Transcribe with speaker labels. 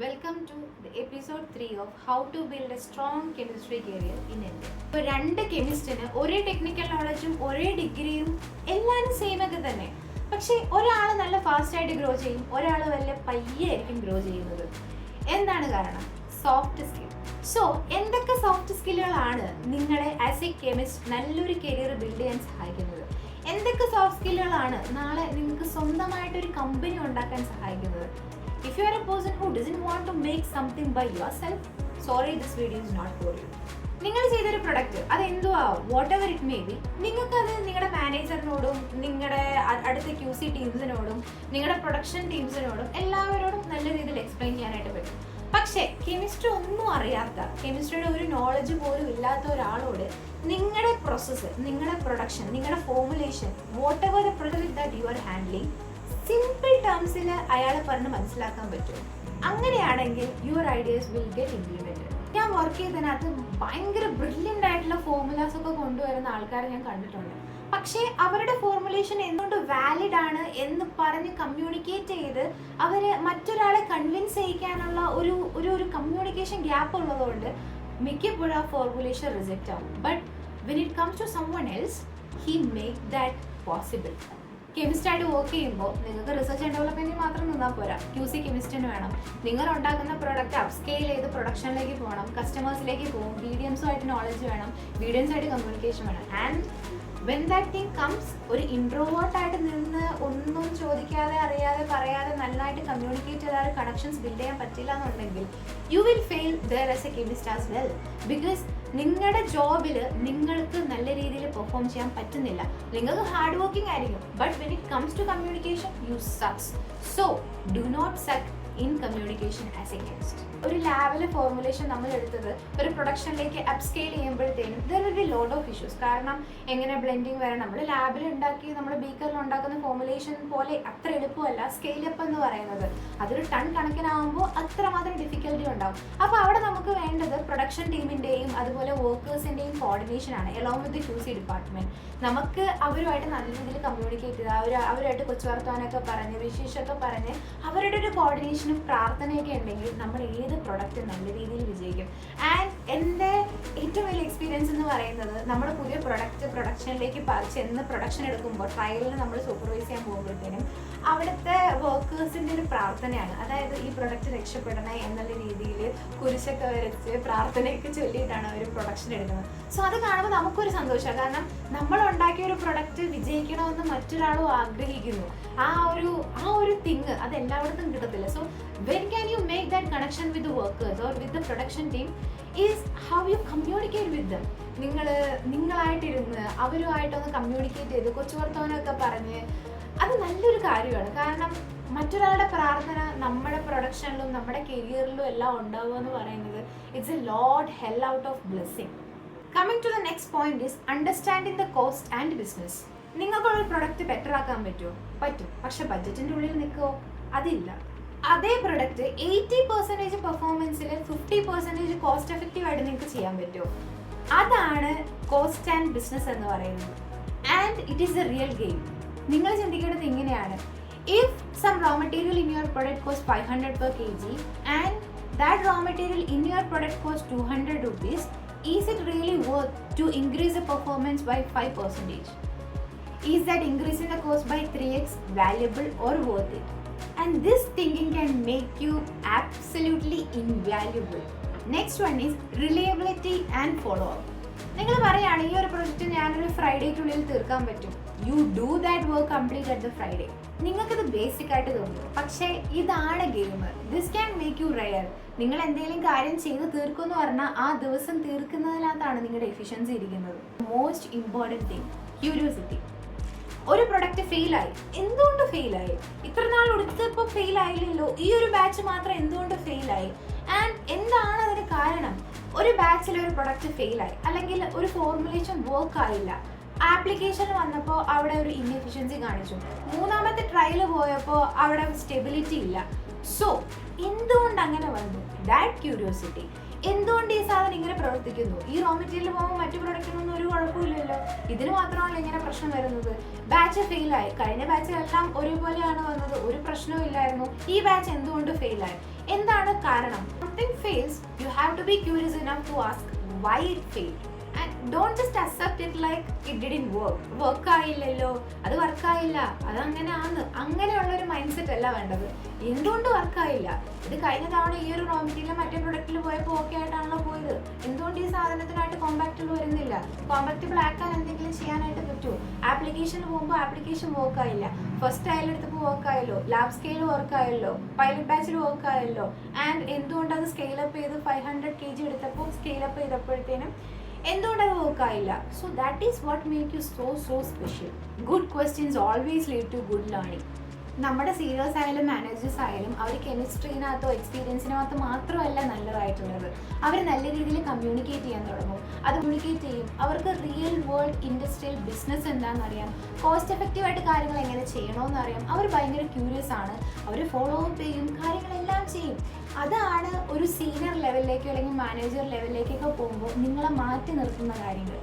Speaker 1: Welcome to the episode 3 of how to build a strong chemistry career in India. ഇപ്പോൾ രണ്ട് കെമിസ്റ്റിന് ഒരേ technical നോളജും ഒരേ ഡിഗ്രിയും എല്ലാം സെയിം ഒക്കെ തന്നെ. പക്ഷേ ഒരാൾ നല്ല ഫാസ്റ്റ് ആയിട്ട് ഗ്രോ ചെയ്യും, ഒരാൾ വല്ല പയ്യായിരിക്കും ഗ്രോ ചെയ്യുന്നത്. എന്താണ് കാരണം? Soft skill. സോ എന്തൊക്കെ സോഫ്റ്റ് സ്കില്ലുകളാണ് നിങ്ങളെ ആസ് എ കെമിസ്റ്റ് നല്ലൊരു കരിയർ ബിൽഡ് ചെയ്യാൻ സഹായിക്കുന്നത്? എന്തൊക്കെ സോഫ്റ്റ് സ്കില്ലുകളാണ് നാളെ നിങ്ങൾക്ക് സ്വന്തമായിട്ടൊരു കമ്പനി ഉണ്ടാക്കാൻ സഹായിക്കുന്നത്? If you are a person who doesn't want to make something by yourself, sorry, this video is not for you. നിങ്ങൾ ചെയ്തൊരു പ്രൊഡക്റ്റ് അത് എന്തോ ആവും, what ever it may be, നിങ്ങൾക്കത് നിങ്ങളുടെ മാനേജറിനോടും നിങ്ങളുടെ അടുത്ത QC ടീംസിനോടും നിങ്ങളുടെ പ്രൊഡക്ഷൻ ടീംസിനോടും എല്ലാവരോടും നല്ല രീതിയിൽ എക്സ്പ്ലെയിൻ ചെയ്യാനായിട്ട് പറ്റും. പക്ഷേ കെമിസ്ട്രി ഒന്നും അറിയാത്ത, കെമിസ്ട്രിയുടെ ഒരു നോളജ് പോലും ഇല്ലാത്ത ഒരാളോട് നിങ്ങളുടെ പ്രോസസ്സ്, നിങ്ങളുടെ പ്രൊഡക്ഷൻ, നിങ്ങളുടെ formulation, whatever the product that you are handling simple ടേംസിൽ അയാളെ പറഞ്ഞ് മനസ്സിലാക്കാൻ പറ്റും. അങ്ങനെയാണെങ്കിൽ your ideas will get implemented. ഞാൻ വർക്ക് ചെയ്തതിനകത്ത് ഭയങ്കര ബ്രില്യൻ്റ് ആയിട്ടുള്ള ഫോർമുലാസ് ഒക്കെ കൊണ്ടുവരുന്ന ആൾക്കാരെ ഞാൻ കണ്ടിട്ടുണ്ട്. പക്ഷേ അവരുടെ ഫോർമുലേഷൻ എന്തുകൊണ്ട് വാലിഡ് ആണ് എന്ന് പറഞ്ഞ് കമ്മ്യൂണിക്കേറ്റ് ചെയ്ത് അവർ മറ്റൊരാളെ കൺവിൻസ് ചെയ്യിക്കാനുള്ള ഒരു കമ്മ്യൂണിക്കേഷൻ ഗ്യാപ്പ് ഉള്ളതുകൊണ്ട് മിക്കപ്പോഴും ആ ഫോർമുലേഷൻ റിജക്റ്റ് ആവും. But when it comes to someone else, he make that possible. കെമിസ്റ്റായിട്ട് വർക്ക് ചെയ്യുമ്പോൾ നിങ്ങൾക്ക് റിസർച്ച് ആൻഡ് ഡെവലപ്മെൻറ്റിൽ മാത്രം നിന്നാൽ പോരാ, QC കെമിസ്റ്റിന് വേണം. നിങ്ങൾ ഉണ്ടാക്കുന്ന പ്രോഡക്റ്റ് അപ്സ്കെയിൽ ചെയ്ത് പ്രൊഡക്ഷനിലേക്ക് പോകണം, കസ്റ്റമേഴ്സിലേക്ക് പോകും, BDMസുമായിട്ട് നോളജ് വേണം, BDMസുമായിട്ട് കമ്മ്യൂണിക്കേഷൻ വേണം. And when that thing comes, ഒരു ഇൻട്രോവേർട്ടായിട്ട് നിന്ന് ഒന്നും ചോദിക്കാതെ അറിയാതെ പറയാതെ നന്നായിട്ട് കമ്മ്യൂണിക്കേറ്റ് ചെയ്താൽ കണക്ഷൻസ് ബിൽഡ് ചെയ്യാൻ പറ്റില്ല എന്നുണ്ടെങ്കിൽ you will fail there as a chemist as well. Because നിങ്ങളുടെ ജോബിൽ നിങ്ങൾക്ക് നല്ല രീതിയിൽ പെർഫോം ചെയ്യാൻ പറ്റുന്നില്ല. നിങ്ങൾക്ക് ഹാർഡ് വർക്കിംഗ് ആയിരിക്കും, but when it comes to communication you suck. So do not suck in communication as a chemist. ഒരു ലാബിലെ ഫോർമുലേഷൻ നമ്മൾ എടുത്തത് ഒരു പ്രൊഡക്ഷനിലേക്ക് അപ്സ്കെയിൽ ചെയ്യുമ്പോഴത്തേനും there will be lot of issues. കാരണം എങ്ങനെ ബ്ലെൻഡിങ് വരണം, നമ്മൾ ലാബിൽ ഉണ്ടാക്കി നമ്മൾ ബീക്കറിൽ ഉണ്ടാക്കുന്ന ഫോർമുലേഷൻ പോലെ അത്ര എളുപ്പമല്ല സ്കെയിലപ്പ് എന്ന് പറയുന്നത്. അതൊരു ടൺ കണക്കിനാകുമ്പോൾ അത്രമാത്രം ഡിഫിക്കൽറ്റി ഉണ്ടാവും. അപ്പോൾ അവിടെ നമുക്ക് വേണ്ടത് പ്രൊഡക്ഷൻ ടീമിൻ്റെയും അതുപോലെ വർക്കേഴ്സിൻ്റെയും കോർഡിനേഷൻ ആണ്, along with the QC department. നമുക്ക് അവരുമായിട്ട് നല്ല രീതിയിൽ കമ്മ്യൂണിക്കേറ്റ് ചെയ്ത് അവരുമായിട്ട് കൊച്ചു വർത്താനൊക്കെ പറഞ്ഞ് വിശേഷമൊക്കെ പറഞ്ഞ് അവരുടെ ഒരു കോർഡിനേഷനും പ്രാർത്ഥനയൊക്കെ ഉണ്ടെങ്കിൽ നമ്മൾ ഏത് പ്രൊഡക്റ്റ് നല്ല രീതിയിൽ വിജയിക്കും. ആൻഡ് എൻ്റെ ഏറ്റവും വലിയ എക്സ്പീരിയൻസ് എന്ന് പറയുന്നത് നമ്മൾ പുതിയ പ്രൊഡക്റ്റ് പ്രൊഡക്ഷനിലേക്ക് ചെന്ന് പ്രൊഡക്ഷൻ എടുക്കുമ്പോൾ ട്രയലിന് നമ്മൾ സൂപ്പർവൈസ് ചെയ്യാൻ പോകുമ്പോഴത്തേനും അവിടുത്തെ വർക്കേഴ്സിൻ്റെ ഒരു പ്രാർത്ഥനയാണ്. അതായത് ഈ പ്രൊഡക്റ്റ് രക്ഷപ്പെടണേ എന്നുള്ള രീതിയിൽ കുരിശൊക്കെ വരച്ച് പ്രാർത്ഥനയൊക്കെ ചൊല്ലിയിട്ടാണ് അവർ പ്രൊഡക്ഷൻ എടുക്കുന്നത്. സോ അത് കാണുമ്പോൾ നമുക്കൊരു സന്തോഷമാണ്. കാരണം നമ്മൾ ഉണ്ടാക്കിയ ഒരു പ്രൊഡക്റ്റ് വിജയിക്കണമെന്ന് മറ്റൊരാളും ആഗ്രഹിക്കുന്നു. ആ ഒരു തിങ് അത് എല്ലായിടത്തും കിട്ടത്തില്ല. So when can you make that connection with the workers or with the production team is how you communicate with them. നിങ്ങളായിട്ടിരുന്ന് അവരുമായിട്ടൊന്ന് കമ്മ്യൂണിക്കേറ്റ് ചെയ്ത് കൊച്ചു വർത്തമാനമൊക്കെ പറഞ്ഞ് അത് നല്ലൊരു കാര്യമാണ്. കാരണം മറ്റൊരാളുടെ പ്രാർത്ഥന നമ്മുടെ പ്രൊഡക്ഷനിലും നമ്മുടെ കരിയറിലും എല്ലാം ഉണ്ടാവുക എന്ന് പറയുന്നത് it's a lot hell out of blessing. Coming to the next point is understanding the cost and business. നിങ്ങൾക്കുള്ള പ്രൊഡക്റ്റ് ബെറ്റർ ആക്കാൻ പറ്റുമോ? പറ്റും. പക്ഷെ ബഡ്ജറ്റിൻ്റെ ഉള്ളിൽ നിൽക്കുമോ? അതില്ല. അതേ പ്രൊഡക്റ്റ് 80% പെർഫോമൻസിൽ 50% കോസ്റ്റ് എഫക്റ്റീവ് ആയിട്ട് നിങ്ങൾക്ക് ചെയ്യാൻ പറ്റുമോ? അതാണ് കോസ്റ്റ് ആൻഡ് ബിസിനസ് എന്ന് പറയുന്നത്. And it is a real game. നിങ്ങൾ ചിന്തിക്കേണ്ടത് ഇങ്ങനെയാണ്: if some raw material in your product cost 500 per kg and that raw material in your product cost 200 rupees, is it really worth to increase the performance by 5%? Is that increasing the cost by 3x valuable or worth it? And this thinking can make you absolutely invaluable. Next one is reliability and follow-up. നിങ്ങൾ പറയുകയാണ് ഈ ഒരു project ഞാനൊരു ഫ്രൈഡേക്കുള്ളിൽ തീർക്കാൻ പറ്റും. You do that work complete at the Friday. നിങ്ങൾക്കിത് basic ആയിട്ട് തോന്നും, പക്ഷേ ഇതാണ് game. This can make you rare. നിങ്ങൾ എന്തെങ്കിലും കാര്യം ചെയ്ത് തീർക്കുമെന്ന് പറഞ്ഞാൽ ആ ദിവസം തീർക്കുന്നതിനകത്താണ് നിങ്ങളുടെ എഫിഷ്യൻസി ഇരിക്കുന്നത്. Most important thing, curiosity. ഒരു പ്രൊഡക്റ്റ് ഫെയിലായി, എന്തുകൊണ്ട് ഫെയിലായി? ഇത്ര നാൾ എടുത്തപ്പോൾ ഫെയിൽ ആയില്ലല്ലോ, ഈ ഒരു ബാച്ച് മാത്രം എന്തുകൊണ്ട് ഫെയിലായി? ആൻഡ് എന്താണ് അതിന് കാരണം? ഒരു ബാച്ചിൽ ഒരു പ്രൊഡക്റ്റ് ഫെയിലായി, അല്ലെങ്കിൽ ഒരു ഫോർമുലേഷൻ വർക്ക് ആയില്ല, ആപ്ലിക്കേഷൻ വന്നപ്പോൾ അവിടെ ഒരു ഇൻഎഫിഷ്യൻസി കാണിച്ചു, മൂന്നാമത്തെ ട്രയൽ പോയപ്പോൾ അവിടെ സ്റ്റെബിലിറ്റി ഇല്ല. സോ എന്തുകൊണ്ട് അങ്ങനെ വന്നു? That curiosity. എന്തുകൊണ്ട് ഈ സാധനം ഇങ്ങനെ പ്രവർത്തിക്കുന്നു? ഈ റോ മെറ്റീരിയൽ പോകുമ്പോൾ മറ്റു പ്രൊഡക്റ്റിനൊന്നും ഒരു കുഴപ്പമില്ലല്ലോ, ഇതിന് മാത്രമല്ല ഇങ്ങനെ പ്രശ്നം വരുന്നത്. ബാച്ച് ഫെയിലായി, കഴിഞ്ഞ ബാച്ചിലെല്ലാം ഒരുപോലെയാണ് വന്നത്, ഒരു പ്രശ്നവും ഇല്ലായിരുന്നു. ഈ ബാച്ച് എന്തുകൊണ്ട് ഫെയിലായി? എന്താണ് കാരണം? Something fails, you have to be curious enough to ask why it failed. And don't just accept it like it didn't work. Work ആയില്ലല്ലോ, അത് വർക്കായില്ല, അത് അങ്ങനെയുള്ള ഒരു മൈൻഡ് സെറ്റ് അല്ല വേണ്ടത്. എന്തുകൊണ്ട് വർക്കായില്ല? ഇത് കഴിഞ്ഞ തവണ ഈ ഒരു റോ മെറ്റീരിയൽ മറ്റേ പ്രൊഡക്റ്റിൽ പോയപ്പോൾ ഓക്കെ ആയിട്ടാണല്ലോ പോയത്. എന്തുകൊണ്ട് ഈ സാധനത്തിനായിട്ട് കോമ്പാക്റ്റുകൾ വരുന്നില്ല? കോമ്പാക്റ്റബിൾ ആക്കാൻ എന്തെങ്കിലും ചെയ്യാനായിട്ട് പറ്റുമോ? ആപ്ലിക്കേഷന് പോകുമ്പോൾ ആപ്ലിക്കേഷൻ വർക്ക് ആയില്ല, ഫസ്റ്റ് ടൈൽ എടുത്തപ്പോൾ വർക്ക് ആയല്ലോ, ലാബ് സ്കെയിൽ വർക്ക് ആയല്ലോ, പൈലറ്റ് ബാച്ചിൽ വർക്ക് ആയല്ലോ. ആൻഡ് എന്തുകൊണ്ട് അത് സ്കെയിലപ്പ് ചെയ്ത് 500 kg എടുത്തപ്പോൾ സ്കെയിലപ്പ് ചെയ്തപ്പോഴത്തേനും എന്തുകൊണ്ടത് വർക്ക് ആയില്ല? So that is what make you so special. Good questions always lead to good learning. നമ്മുടെ സീനിയേഴ്സ് ആയാലും മാനേജേഴ്സ് ആയാലും അവർ കെമിസ്ട്രീനകത്തോ എക്സ്പീരിയൻസിനകത്ത് മാത്രമല്ല നല്ലതായിട്ടുള്ളത്, അവർ നല്ല രീതിയിൽ കമ്മ്യൂണിക്കേറ്റ് ചെയ്യാൻ തുടങ്ങും. അത് കമ്മ്യൂണിക്കേറ്റ് ചെയ്യും, അവർക്ക് റിയൽ വേൾഡ് ഇൻഡസ്ട്രിയൽ ബിസിനസ് എന്താണെന്നറിയാം, കോസ്റ്റ് എഫക്റ്റീവായിട്ട് കാര്യങ്ങൾ എങ്ങനെ ചെയ്യണമെന്നറിയാം. അവർ ഭയങ്കര ക്യൂരിയസ് ആണ്, അവർ ഫോളോ അപ്പ് ചെയ്യും, കാര്യങ്ങളെല്ലാം ചെയ്യും. അതാണ് ഒരു സീനിയർ ലെവലിലേക്ക് അല്ലെങ്കിൽ മാനേജർ ലെവലിലേക്കൊക്കെ പോകുമ്പോൾ നിങ്ങളെ മാറ്റി നിർത്തുന്ന കാര്യങ്ങൾ.